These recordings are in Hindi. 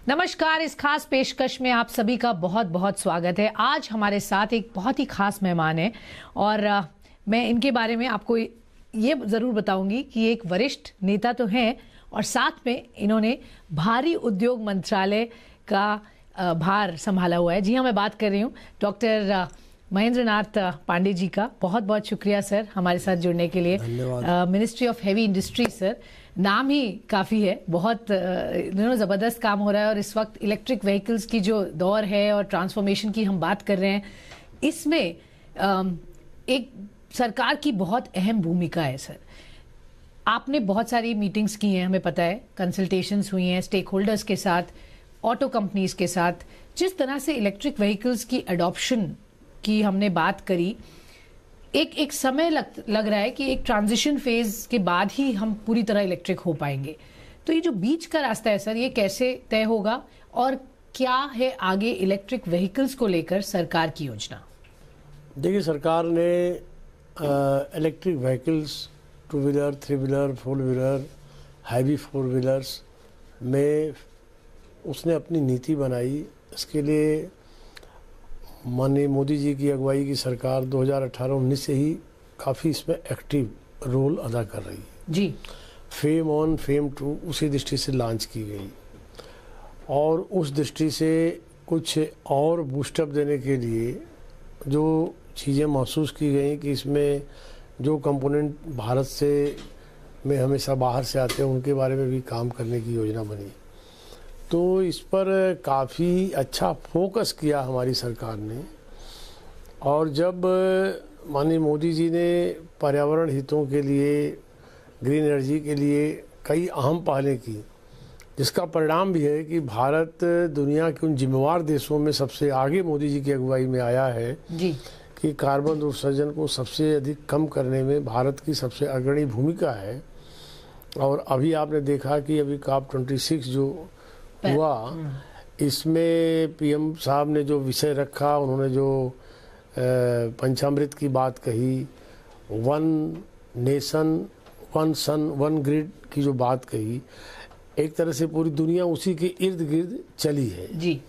नमस्कार। इस खास पेशकश में आप सभी का बहुत बहुत स्वागत है। आज हमारे साथ एक बहुत ही खास मेहमान है और मैं इनके बारे में आपको ये ज़रूर बताऊंगी कि एक वरिष्ठ नेता तो हैं और साथ में इन्होंने भारी उद्योग मंत्रालय का भार संभाला हुआ है। जी हाँ, मैं बात कर रही हूँ डॉक्टर महेंद्र नाथ पांडे जी का। बहुत बहुत शुक्रिया सर हमारे साथ जुड़ने के लिए। Ministry of heavy industry sir, नाम ही काफ़ी है। बहुत ज़बरदस्त काम हो रहा है और इस वक्त इलेक्ट्रिक व्हीकल्स की जो दौर है और ट्रांसफॉर्मेशन की हम बात कर रहे हैं, इसमें एक सरकार की बहुत अहम भूमिका है सर। आपने बहुत सारी मीटिंग्स की हैं, हमें पता है, कंसल्टेशंस हुई हैं स्टेक होल्डर्स के साथ, ऑटो कंपनीज के साथ। जिस तरह से इलेक्ट्रिक व्हीकल्स की अडॉप्शन की हमने बात करी, एक समय लग रहा है कि एक ट्रांजिशन फेज के बाद ही हम पूरी तरह इलेक्ट्रिक हो पाएंगे। तो ये जो बीच का रास्ता है सर, ये कैसे तय होगा और क्या है आगे इलेक्ट्रिक व्हीकल्स को लेकर सरकार की योजना? देखिए, सरकार ने electric vehicles, two wheeler, three wheeler, four wheeler, heavy four wheelers में उसने अपनी नीति बनाई। इसके लिए माननीय मोदी जी की अगुवाई की सरकार 2018-19 से ही काफ़ी इसमें एक्टिव रोल अदा कर रही है जी। फेम 1, फेम 2 उसी दृष्टि से लॉन्च की गई और उस दृष्टि से कुछ और बूस्टअप देने के लिए जो चीज़ें महसूस की गई कि इसमें जो कंपोनेंट भारत से में हमेशा बाहर से आते हैं उनके बारे में भी काम करने की योजना बनी। तो इस पर काफ़ी अच्छा फोकस किया हमारी सरकार ने। और जब माननीय मोदी जी ने पर्यावरण हितों के लिए, ग्रीन एनर्जी के लिए कई अहम पहलें की, जिसका परिणाम भी है कि भारत दुनिया के उन जिम्मेवार देशों में सबसे आगे मोदी जी की अगुवाई में आया है जी। कि कार्बन उत्सर्जन को सबसे अधिक कम करने में भारत की सबसे अग्रणी भूमिका है। और अभी आपने देखा कि अभी COP26 जो हुआ, इसमें पीएम साहब ने जो विषय रखा, उन्होंने जो पंचामृत की बात कही, one nation one sun one grid की जो बात कही, एक तरह से पूरी दुनिया उसी के इर्द गिर्द चली है जी।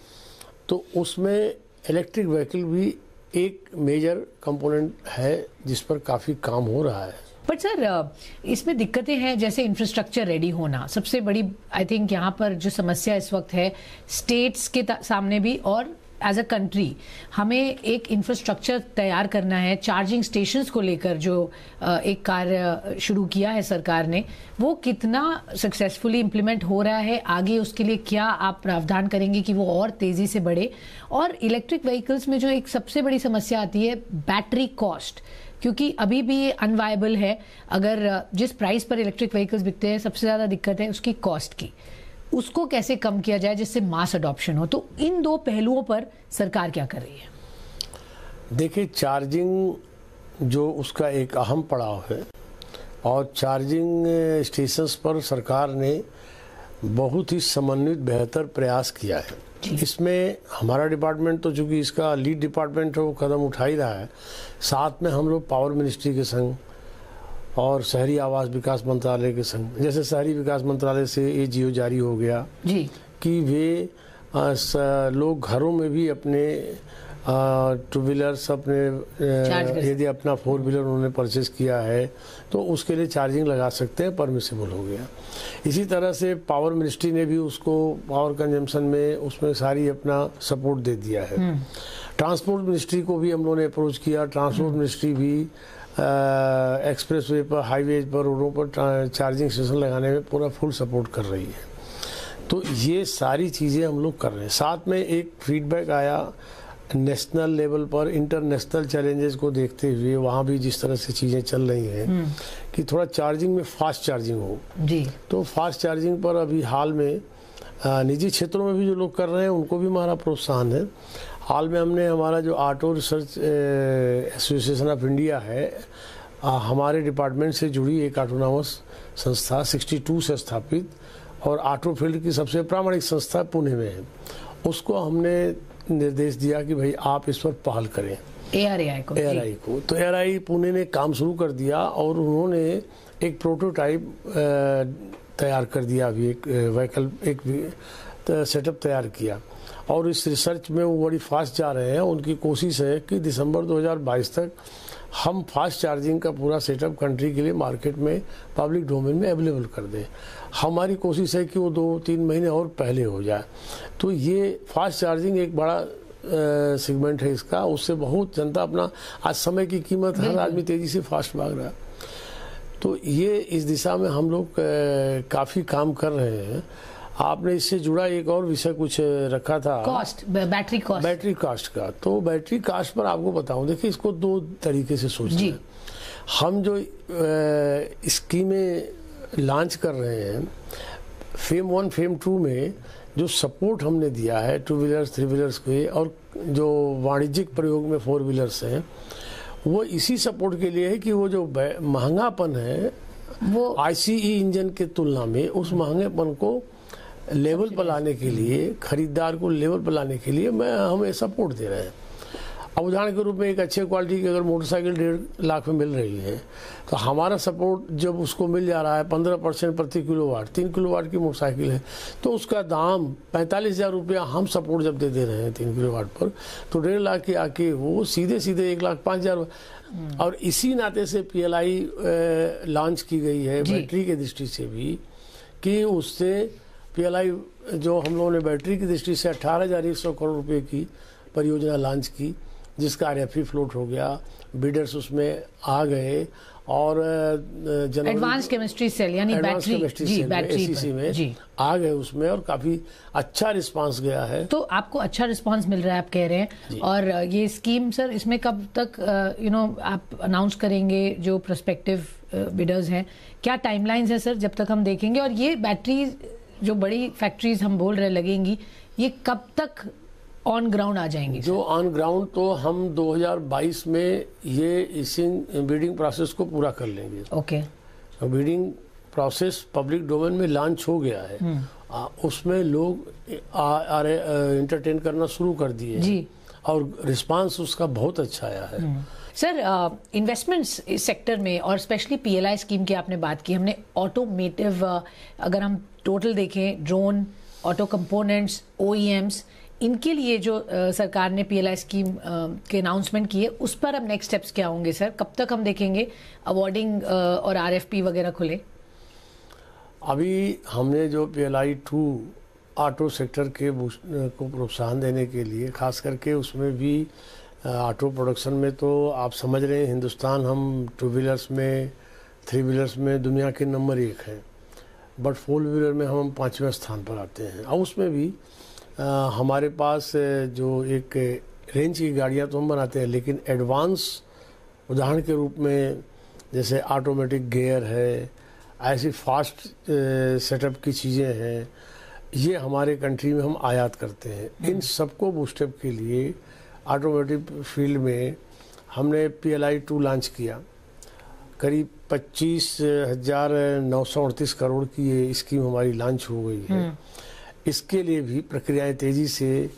तो उसमें इलेक्ट्रिक व्हीकल भी एक मेजर कंपोनेंट है जिस पर काफ़ी काम हो रहा है। बट सर, इसमें दिक्कतें हैं, जैसे इंफ्रास्ट्रक्चर रेडी होना सबसे बड़ी, आई थिंक यहाँ पर जो समस्या इस वक्त है स्टेट्स के सामने भी और एज अ कंट्री हमें एक इंफ्रास्ट्रक्चर तैयार करना है। चार्जिंग स्टेशंस को लेकर जो एक कार्य शुरू किया है सरकार ने, वो कितना सक्सेसफुली इम्प्लीमेंट हो रहा है, आगे उसके लिए क्या आप प्रावधान करेंगे कि वो और तेज़ी से बढ़े? और इलेक्ट्रिक व्हीकल्स में जो एक सबसे बड़ी समस्या आती है बैटरी कॉस्ट, क्योंकि अभी भी ये अनवायबल है। अगर जिस प्राइस पर इलेक्ट्रिक व्हीकल्स बिकते हैं, सबसे ज़्यादा दिक्कत है उसकी कॉस्ट की। उसको कैसे कम किया जाए जिससे मास अडॉप्शन हो? तो इन दो पहलुओं पर सरकार क्या कर रही है? देखिए, चार्जिंग जो उसका एक अहम पड़ाव है और चार्जिंग स्टेशंस पर सरकार ने बहुत ही समन्वित बेहतर प्रयास किया है। इसमें हमारा डिपार्टमेंट तो चूँकि इसका लीड डिपार्टमेंट है, वो कदम उठा ही रहा है। साथ में हम लोग पावर मिनिस्ट्री के संग और शहरी आवास विकास मंत्रालय के संग, जैसे शहरी विकास मंत्रालय से ये जियो जारी हो गया जी कि वे लोग घरों में भी अपने टू व्हीलर्स, अपने यदि अपना फोर व्हीलर उन्होंने परचेज किया है तो उसके लिए चार्जिंग लगा सकते हैं, परमिसेबल हो गया। इसी तरह से पावर मिनिस्ट्री ने भी उसको पावर कंजम्पशन में उसमें सारी अपना सपोर्ट दे दिया है। ट्रांसपोर्ट मिनिस्ट्री को भी हम लोगों ने अप्रोच किया। ट्रांसपोर्ट मिनिस्ट्री भी एक्सप्रेसवे पर, हाईवे पर, रोडों पर चार्जिंग स्टेशन लगाने में पूरा फुल सपोर्ट कर रही है। तो ये सारी चीज़ें हम लोग कर रहे हैं। साथ में एक फीडबैक आया नेशनल लेवल पर, इंटरनेशनल चैलेंजेस को देखते हुए वहाँ भी जिस तरह से चीज़ें चल रही हैं कि थोड़ा चार्जिंग में फास्ट चार्जिंग हो जी। तो फास्ट चार्जिंग पर अभी हाल में निजी क्षेत्रों में भी जो लोग कर रहे हैं उनको भी हमारा प्रोत्साहन है। हाल में हमने हमारा जो auto research association of India है, हमारे डिपार्टमेंट से जुड़ी एक ऑटोनॉमस संस्था 62 से स्थापित और ऑटो फील्ड की सबसे प्रामाणिक संस्था पुणे में है, उसको हमने निर्देश दिया कि भाई आप इस पर पहल करें। ARAI को तो ARAI पुणे ने काम शुरू कर दिया और उन्होंने एक प्रोटोटाइप तैयार कर दिया। अभी एक व्हीकल, एक सेटअप तैयार किया और इस रिसर्च में वो बड़ी फास्ट जा रहे हैं। उनकी कोशिश है कि दिसंबर 2022 तक हम फास्ट चार्जिंग का पूरा सेटअप कंट्री के लिए मार्केट में पब्लिक डोमेन में अवेलेबल कर दें। हमारी कोशिश है कि वो 2-3 महीने और पहले हो जाए। तो ये फास्ट चार्जिंग एक बड़ा सेगमेंट है इसका, उससे बहुत जनता अपना, आज समय की कीमत, हर आदमी तेजी से फास्ट भाग रहा है। तो ये इस दिशा में हम लोग काफ़ी काम कर रहे हैं। आपने इससे जुड़ा एक और विषय कुछ रखा था, कॉस्ट, बैटरी कॉस्ट का। तो बैटरी कॉस्ट पर आपको बताऊं, देखिए इसको 2 तरीके से सोचते हैं। हम जो स्कीमें लॉन्च कर रहे हैं, फेम 1 फेम 2 में जो सपोर्ट हमने दिया है 2 व्हीलर्स 3 व्हीलर्स के, और जो वाणिज्यिक प्रयोग में 4 व्हीलर्स हैं, वो इसी सपोर्ट के लिए है कि वो जो महंगापन है वो आईसीई इंजन के तुलना में, उस महंगेपन को लेवल पर लाने के लिए, खरीदार को लेवल पर लाने के लिए हमें सपोर्ट दे रहे हैं। अब उदाहरण के रूप में एक अच्छे क्वालिटी की अगर मोटरसाइकिल 1.5 लाख में मिल रही है, तो हमारा सपोर्ट जब उसको मिल जा रहा है 15% प्रति किलोवाट, 3 किलोवाट की मोटरसाइकिल है, तो उसका दाम 45,000 रुपया हम सपोर्ट जब दे रहे हैं 3 किलोवाट पर, तो 1.5 लाख के आके वो सीधे 1,05,000। और इसी नाते से PLI लॉन्च की गई है बैटरी की दृष्टि से भी, कि उससे PLI जो हम लोगों ने बैटरी की दृष्टि से 18,100 करोड़ रुपए की परियोजना लॉन्च की, जिसका RFP फ्लोट हो गया, बिडर्स उसमें आ गए, और एडवांस केमिस्ट्री सेल यानी बैटरी ACC में आ गए उसमें, और काफी अच्छा रिस्पांस गया है। तो आपको अच्छा रिस्पांस मिल रहा है, आप कह रहे हैं। और ये स्कीम सर, इसमें कब तक आप अनाउंस करेंगे जो प्रोस्पेक्टिव बिडर्स हैं? क्या टाइमलाइंस है सर जब तक हम देखेंगे? और ये बैटरी जो बड़ी फैक्ट्रीज हम बोल रहे लगेंगी, ये कब तक ऑन ग्राउंड आ जाएंगी? जो ऑन ग्राउंड तो हम 2022 में ये बिडिंग प्रोसेस को पूरा कर लेंगे। ओके। तो बिडिंग प्रोसेस पब्लिक डोमेन में लॉन्च हो गया है, उसमें लोग एंटरटेन करना शुरू कर दिए जी, और रिस्पांस उसका बहुत अच्छा आया है। सर, इन्वेस्टमेंट्स इस सेक्टर में, और स्पेशली PLI स्कीम की आपने बात की, हमने ऑटोमेटिव, अगर हम टोटल देखें, ड्रोन, ऑटो कंपोनेंट्स, OEMs, इनके लिए जो सरकार ने PLI स्कीम के अनाउंसमेंट किए, उस पर अब नेक्स्ट स्टेप्स क्या होंगे सर? कब तक हम देखेंगे अवार्डिंग और RFP वगैरह खुले? अभी हमने जो PLI 2 ऑटो सेक्टर के को प्रोत्साहन देने के लिए, खास करके उसमें भी ऑटो प्रोडक्शन में, तो आप समझ रहे हैं हिंदुस्तान हम 2 व्हीलर्स में 3 व्हीलर्स में दुनिया के नंबर 1 हैं, बट 4 व्हीलर में हम 5वें स्थान पर आते हैं। और उसमें भी हमारे पास जो एक रेंज की गाड़ियाँ तो हम बनाते हैं, लेकिन एडवांस उदाहरण के रूप में जैसे ऑटोमेटिक गियर है, ऐसी फास्ट सेटअप की चीज़ें हैं, ये हमारे कंट्री में हम आयात करते हैं। इन सबको बूस्टअप के लिए ऑटोमोटिव फील्ड में हमने PLI 2 लॉन्च किया। करीब 25,938 करोड़ की ये स्कीम हमारी लॉन्च हो गई है। इसके लिए भी प्रक्रियाएं तेजी से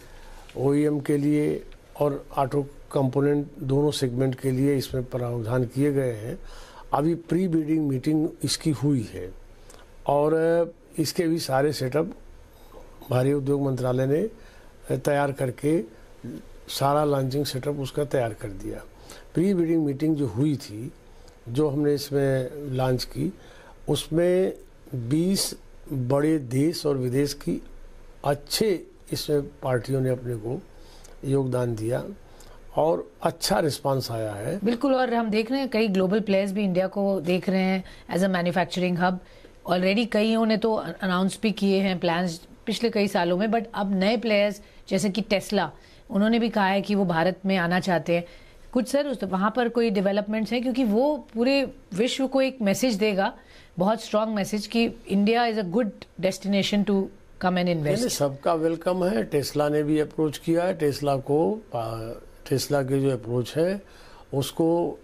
OEM के लिए और ऑटो कंपोनेंट दोनों सेगमेंट के लिए इसमें प्रावधान किए गए हैं। अभी प्री बिडिंग मीटिंग इसकी हुई है, और इसके भी सारे सेटअप भारी उद्योग मंत्रालय ने तैयार करके सारा लॉन्चिंग सेटअप उसका तैयार कर दिया। प्री बिडिंग मीटिंग जो हुई थी, जो हमने इसमें लॉन्च की, उसमें 20 बड़े देश और विदेश की अच्छे इसमें पार्टियों ने अपने को योगदान दिया, और अच्छा रिस्पांस आया है। बिल्कुल। और हम देख रहे हैं कई ग्लोबल प्लेयर्स भी इंडिया को देख रहे हैं as a manufacturing hub. Already कईयों ने तो अनाउंस भी किए हैं प्लान्स पिछले कई सालों में, बट अब नए प्लेयर्स जैसे कि टेस्ला, उन्होंने भी कहा है कि वो भारत में आना चाहते हैं। कुछ सर वहाँ पर कोई डेवलपमेंट्स हैं? क्योंकि वो पूरे विश्व को एक मैसेज देगा, बहुत स्ट्रॉन्ग मैसेज, कि India is a good destination to come and invest. सबका वेलकम है। टेस्ला ने भी अप्रोच किया है। टेस्ला के जो अप्रोच है उसको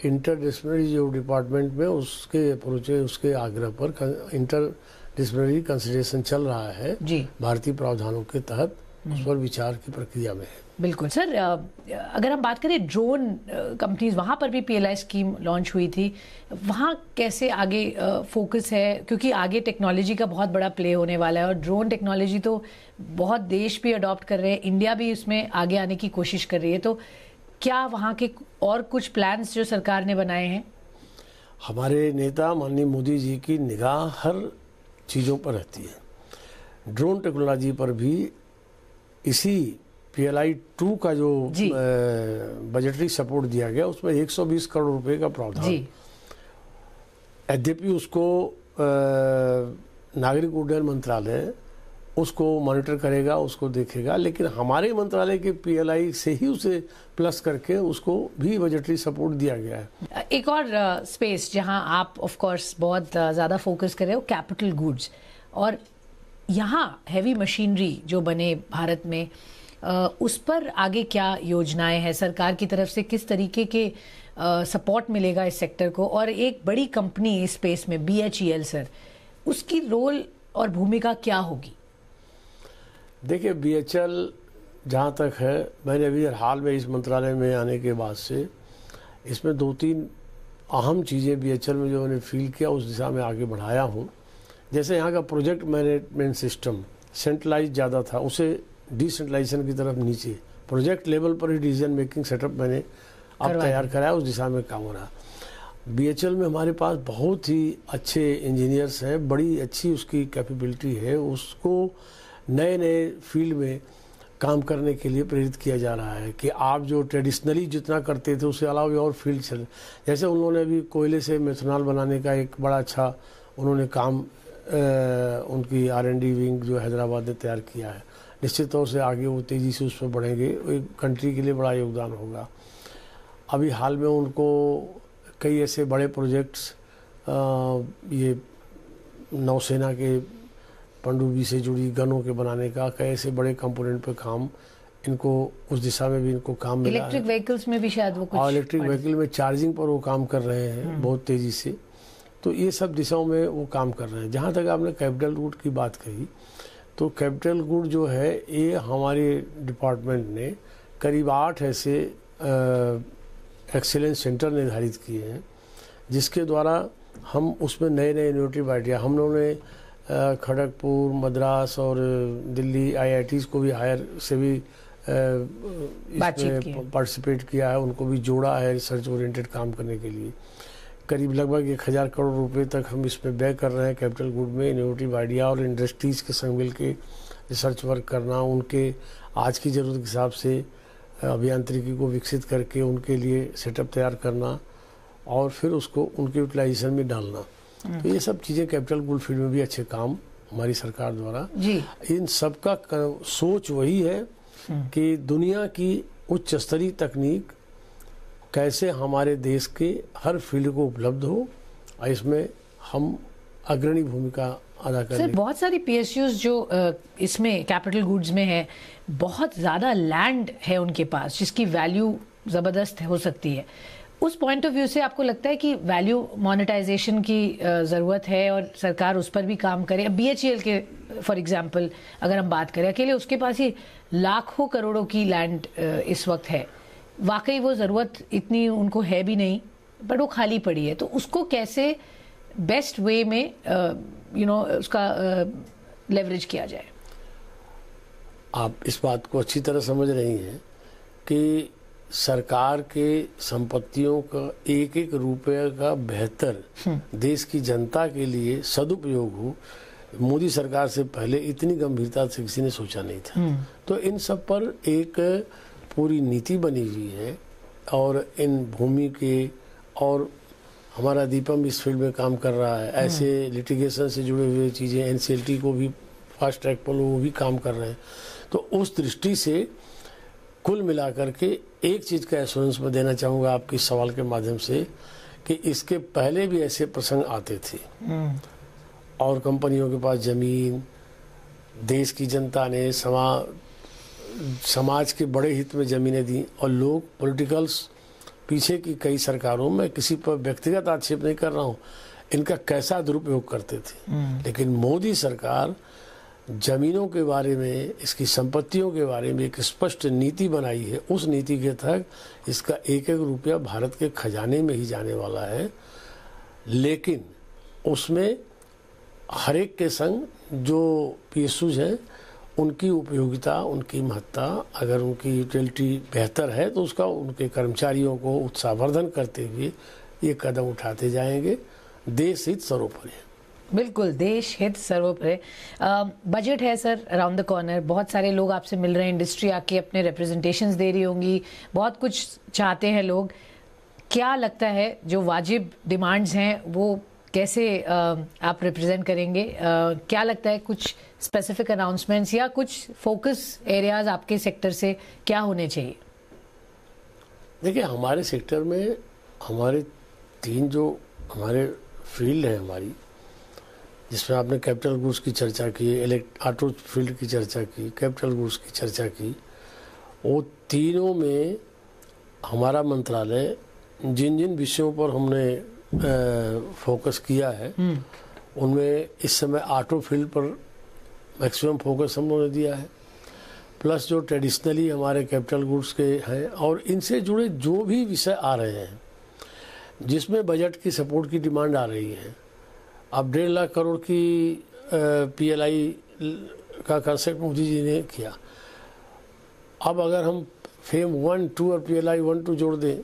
इंटरडिसिप्लिनरी जो डिपार्टमेंट में उसके अप्रोच है, उसके आग्रह पर इंटरडिसिप्लिनरी कंसिडरेशन चल रहा है जी, भारतीय प्रावधानों के तहत उस पर विचार की प्रक्रिया में है। बिल्कुल सर, अगर हम बात करें ड्रोन कंपनीज, वहाँ पर भी PLI स्कीम लॉन्च हुई थी, वहाँ कैसे आगे फोकस है, क्योंकि आगे टेक्नोलॉजी का बहुत बड़ा प्ले होने वाला है और ड्रोन टेक्नोलॉजी तो बहुत देश भी अडॉप्ट कर रहे हैं, इंडिया भी उसमें आगे आने की कोशिश कर रही है, तो क्या वहाँ के और कुछ प्लान्स जो सरकार ने बनाए हैं? हमारे नेता माननीय मोदी जी की निगाह हर चीज़ों पर रहती है। ड्रोन टेक्नोलॉजी पर भी इसी PLI 2 का जो बजटरी सपोर्ट दिया गया उसमें 120 करोड़ रुपए का प्रावधान, यद्यपि उसको नागरिक उड्डयन मंत्रालय उसको मॉनिटर करेगा, उसको देखेगा, लेकिन हमारे मंत्रालय के PLI से ही उसे प्लस करके उसको भी बजटरी सपोर्ट दिया गया है। एक और स्पेस जहां आप ऑफ कोर्स बहुत ज़्यादा फोकस कर रहे हो, कैपिटल गुड्स, और यहाँ हैवी मशीनरी जो बने भारत में, उस पर आगे क्या योजनाएं हैं सरकार की तरफ से, किस तरीके के सपोर्ट मिलेगा इस सेक्टर को? और एक बड़ी कंपनी इस स्पेस में BHEL सर, उसकी रोल और भूमिका क्या होगी? देखिए, BHEL जहाँ तक है, मैंने अभी हाल में इस मंत्रालय में आने के बाद से इसमें 2-3 अहम चीज़ें BHEL में जो मैंने फील किया उस दिशा में आगे बढ़ाया हूँ। जैसे यहाँ का प्रोजेक्ट मैनेजमेंट सिस्टम सेंट्रलाइज ज़्यादा था, उसे डिसेंट्रलाइजेशन की तरफ नीचे प्रोजेक्ट लेवल पर ही डिसीजन मेकिंग सेटअप मैंने अब तैयार कराया, उस दिशा में काम हो रहा। BHEL में हमारे पास बहुत ही अच्छे इंजीनियर्स हैं, बड़ी अच्छी उसकी कैपेबिलिटी है, उसको नए नए फील्ड में काम करने के लिए प्रेरित किया जा रहा है कि आप जो ट्रेडिशनली जितना करते थे उसके अलावा भी और फील्ड चल, जैसे उन्होंने अभी कोयले से मेथनॉल बनाने का एक बड़ा अच्छा उन्होंने काम उनकी R&D विंग जो हैदराबाद ने तैयार किया है, निश्चित तौर से आगे वो तेज़ी से उस पर बढ़ेंगे, एक कंट्री के लिए बड़ा योगदान होगा। अभी हाल में उनको कई ऐसे बड़े प्रोजेक्ट्स ये नौसेना के पनडुब्बी से जुड़ी गनों के बनाने का, कई ऐसे बड़े कंपोनेंट पे काम इनको उस दिशा में भी इनको काम मिला है। इलेक्ट्रिक व्हीकल्स में भी शायद वो कुछ, और इलेक्ट्रिक व्हीकल में चार्जिंग पर वो काम कर रहे हैं बहुत तेज़ी से, तो ये सब दिशाओं में वो काम कर रहे हैं। जहाँ तक आपने कैपिटल गुड की बात कही, तो कैपिटल गुड जो है ये हमारे डिपार्टमेंट ने करीब 8 ऐसे एक्सीलेंस सेंटर निर्धारित किए हैं, जिसके द्वारा हम उसमें नए नए इनोवेटिव आइडिया, हम लोगों ने खड़गपुर, मद्रास और दिल्ली IITs को भी हायर से भी इसमें पार्टिसिपेट किया है, उनको भी जोड़ा है रिसर्च ओरिएंटेड काम करने के लिए। करीब लगभग 1000 करोड़ रुपए तक हम इसमें व्यय कर रहे हैं कैपिटल गुड में, इनोवेटिव आइडिया और इंडस्ट्रीज़ के संग मिल के रिसर्च वर्क करना, उनके आज की ज़रूरत के हिसाब से अभियांत्रिकी को विकसित करके उनके लिए सेटअप तैयार करना और फिर उसको उनके यूटिलाइजेशन में डालना। तो ये सब चीज़ें कैपिटल गुड फील्ड में भी अच्छे काम हमारी सरकार द्वारा जी। इन सब का सोच वही है कि दुनिया की उच्च स्तरीय तकनीक कैसे हमारे देश के हर फील्ड को उपलब्ध हो, और इसमें हम अग्रणी भूमिका अदा करें। सर, बहुत सारी PSUs जो इसमें कैपिटल गुड्स में है, बहुत ज़्यादा लैंड है उनके पास जिसकी वैल्यू ज़बरदस्त हो सकती है। उस पॉइंट ऑफ व्यू से आपको लगता है कि वैल्यू मोनेटाइजेशन की ज़रूरत है और सरकार उस पर भी काम करे? BHEL के फॉर एग्जांपल अगर हम बात करें, अकेले उसके पास ही लाखों करोड़ों की लैंड इस वक्त है, वाकई वो ज़रूरत इतनी उनको है भी नहीं, बट वो खाली पड़ी है, तो उसको कैसे बेस्ट वे में उसका लेवरेज किया जाए? आप इस बात को अच्छी तरह समझ रही हैं कि सरकार के संपत्तियों का एक एक रुपये का बेहतर देश की जनता के लिए सदुपयोग हो, मोदी सरकार से पहले इतनी गंभीरता से किसी ने सोचा नहीं था। तो इन सब पर एक पूरी नीति बनी हुई है और इन भूमि के, और हमारा दीपम इस फील्ड में काम कर रहा है, ऐसे लिटिगेशन से जुड़े हुए चीज़ें NCLT को भी फास्ट ट्रैक पर वो भी काम कर रहे हैं। तो उस दृष्टि से कुल मिलाकर के एक चीज़ का एश्योरेंस मैं देना चाहूँगा आपके सवाल के माध्यम से कि इसके पहले भी ऐसे प्रसंग आते थे और कंपनियों के पास ज़मीन, देश की जनता ने समाज के बड़े हित में ज़मीनें दी और लोग पॉलिटिकल्स पीछे की कई सरकारों में, किसी पर व्यक्तिगत आक्षेप नहीं कर रहा हूँ, इनका कैसा दुरुपयोग करते थे। लेकिन मोदी सरकार जमीनों के बारे में, इसकी संपत्तियों के बारे में एक स्पष्ट नीति बनाई है। उस नीति के तहत इसका एक एक रुपया भारत के खजाने में ही जाने वाला है, लेकिन उसमें हर एक के संग जो पीएसयूज हैं उनकी उपयोगिता, उनकी महत्ता, अगर उनकी यूटिलिटी बेहतर है तो उसका उनके कर्मचारियों को उत्साहवर्धन करते हुए ये कदम उठाते जाएंगे। देश हित सर्वोपरि है। बिल्कुल, देश हित सर्वोपरि। बजट है सर अराउंड द कॉर्नर, बहुत सारे लोग आपसे मिल रहे हैं, इंडस्ट्री आके अपने रिप्रेजेंटेशंस दे रही होंगी, बहुत कुछ चाहते हैं लोग। क्या लगता है जो वाजिब डिमांड्स हैं वो कैसे आप रिप्रेजेंट करेंगे? क्या लगता है कुछ स्पेसिफिक अनाउंसमेंट्स या कुछ फोकस एरियाज आपके सेक्टर से क्या होने चाहिए? देखिए, हमारे सेक्टर में हमारे 3 जो हमारे फील्ड है हमारी, जिसमें आपने कैपिटल गुड्स की चर्चा की, ऑटो फील्ड की चर्चा की, कैपिटल गुड्स की चर्चा की, वो तीनों में हमारा मंत्रालय जिन जिन विषयों पर हमने फोकस किया है उनमें इस समय ऑटो फील्ड पर मैक्सिमम फोकस हम लोगों ने दिया है, प्लस जो ट्रेडिशनली हमारे कैपिटल गुड्स के हैं और इनसे जुड़े जो भी विषय आ रहे हैं जिसमें बजट की सपोर्ट की डिमांड आ रही है। अब 1.5 लाख करोड़ की PLI का कंसेप्ट मोदी जी ने किया। अब अगर हम फेम 1, 2 और PLI 1, 2 जोड़ दें,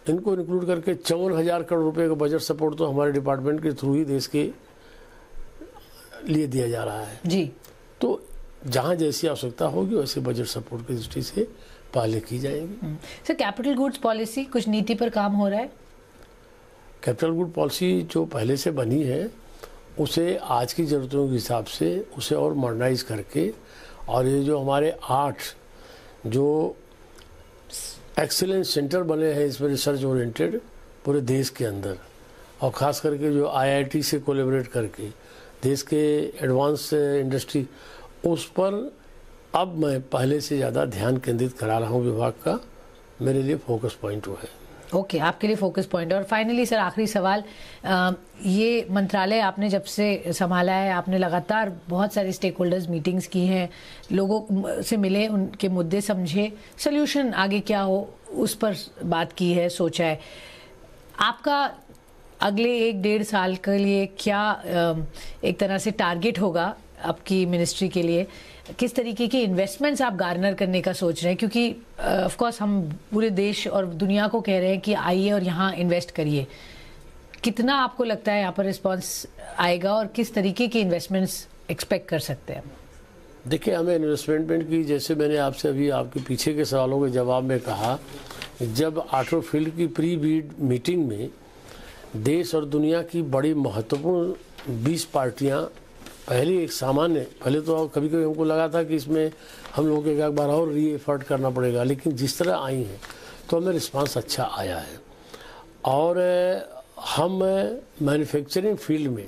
इनको इंक्लूड करके 54,000 करोड़ रुपए का बजट सपोर्ट तो हमारे डिपार्टमेंट के थ्रू ही देश के लिए दिया जा रहा है जी। तो जहाँ जैसी आवश्यकता होगी वैसे बजट सपोर्ट की दृष्टि से पहले की जाएगी। सर, कैपिटल गुड्स पॉलिसी कुछ नीति पर काम हो रहा है? कैपिटल गुड पॉलिसी जो पहले से बनी है उसे आज की ज़रूरतों के हिसाब से उसे और मॉडर्नाइज करके, और ये जो हमारे 8 जो एक्सीलेंस सेंटर बने हैं इसमें रिसर्च ओरिएंटेड पूरे देश के अंदर, और ख़ास करके जो IIT से कोलैबोरेट करके देश के एडवांस इंडस्ट्री, उस पर अब मैं पहले से ज़्यादा ध्यान केंद्रित करा रहा हूँ। विभाग का मेरे लिए फोकस पॉइंट वो है। ओके, आपके लिए फोकस पॉइंट। और फाइनली सर, आखिरी सवाल, ये मंत्रालय आपने जब से संभाला है, आपने लगातार बहुत सारे स्टेक होल्डर्स मीटिंग्स की हैं, लोगों से मिले, उनके मुद्दे समझे, सोल्यूशन आगे क्या हो उस पर बात की है, सोचा है। आपका अगले 1-1.5 साल के लिए क्या एक तरह से टारगेट होगा आपकी मिनिस्ट्री के लिए? किस तरीके के इन्वेस्टमेंट्स आप गार्नर करने का सोच रहे हैं? क्योंकि ऑफ कोर्स हम पूरे देश और दुनिया को कह रहे हैं कि आइए और यहाँ इन्वेस्ट करिए। कितना आपको लगता है यहाँ पर रिस्पांस आएगा और किस तरीके के इन्वेस्टमेंट्स एक्सपेक्ट कर सकते हैं? देखिए, हमें इन्वेस्टमेंट की, जैसे मैंने आपसे अभी आपके पीछे के सवालों के जवाब में कहा, जब ऑटो फील्ड की प्री बीड मीटिंग में देश और दुनिया की बड़ी महत्वपूर्ण 20 पार्टियाँ, पहले तो कभी कभी हमको लगा था कि इसमें हम लोगों को एक बार और री एफर्ट करना पड़ेगा, लेकिन जिस तरह आई हैं तो हमें रिस्पांस अच्छा आया है। और हम मैन्युफैक्चरिंग फील्ड में,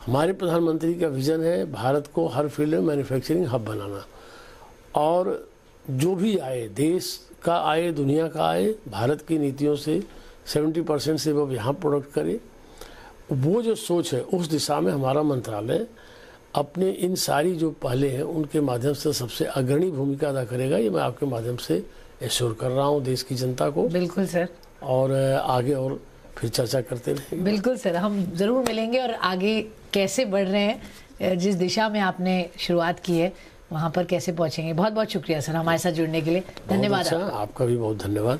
हमारे प्रधानमंत्री का विज़न है भारत को हर फील्ड में मैन्युफैक्चरिंग हब बनाना, और जो भी आए, देश का आए, दुनिया का आए, भारत की नीतियों से 70% से वो यहाँ प्रोडक्ट करे। वो जो सोच है उस दिशा में हमारा मंत्रालय अपने इन सारी जो पहले हैं उनके माध्यम से सबसे अग्रणी भूमिका अदा करेगा। ये मैं आपके माध्यम से एश्योर कर रहा हूँ देश की जनता को। बिल्कुल सर, और आगे और फिर चर्चा करते रहेंगे। बिल्कुल सर, हम ज़रूर मिलेंगे और आगे कैसे बढ़ रहे हैं, जिस दिशा में आपने शुरुआत की है वहाँ पर कैसे पहुँचेंगे। बहुत बहुत शुक्रिया सर हमारे साथ जुड़ने के लिए। धन्यवाद। आपका भी बहुत धन्यवाद।